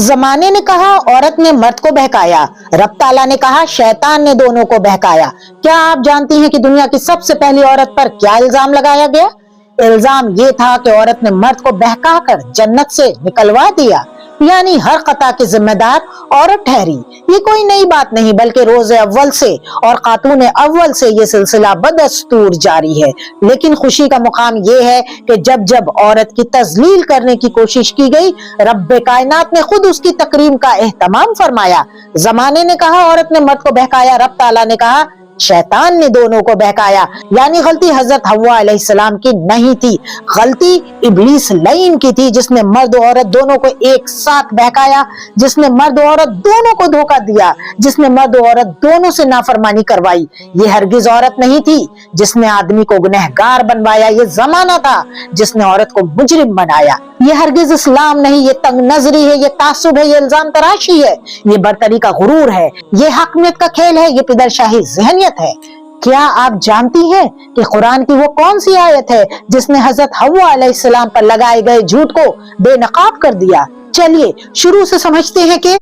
जमाने ने कहा औरत ने मर्द को बहकाया, रब ताला ने कहा शैतान ने दोनों को बहकाया। क्या आप जानती हैं कि दुनिया की सबसे पहली औरत पर क्या इल्जाम लगाया गया? इल्जाम ये था कि औरत ने मर्द को बहकाकर जन्नत से निकलवा दिया, यानी हर खता की जिम्मेदार औरत ठहरी। ये कोई नई बात नहीं बल्कि रोज़े अव्वल से और खातून अव्वल से ये सिलसिला बदस्तूर जारी है। लेकिन खुशी का मुकाम ये है कि जब जब औरत की तजलील करने की कोशिश की गई, रब्बे कायनात ने खुद उसकी तकरीम का एहतमाम फरमाया। जमाने ने कहा औरत ने मर्द को बहकाया, रब ताला ने कहा शैतान ने दोनों को बहकाया। यानी गलती हजरत हव्वा अलैहिस्सलाम की नहीं थी, गलती इब्लीस लईन की थी, जिसने मर्द और औरत दोनों को एक साथ बहकाया, जिसने मर्द और औरत दोनों को धोखा दिया, जिसने मर्द और औरत दोनों से नाफरमानी करवाई। ये हरगिज औरत नहीं थी जिसने आदमी को गुनहगार बनवाया, ये जमाना था जिसने औरत को मुजरिम बनाया। ये हरगिज इस्लाम नहीं, ये तंग नजरी है, ये तासुब है, ये इल्जाम तराशी है, ये बरतरी का गुरूर है, ये हकमियत का खेल है, ये पिदरशाही ज़हनियत है। क्या आप जानती हैं कि कुरान की वो कौन सी आयत है जिसने हजरत हव्वा अलैहिस्सलाम पर लगाए गए झूठ को बेनकाब कर दिया? चलिए शुरू से समझते हैं कि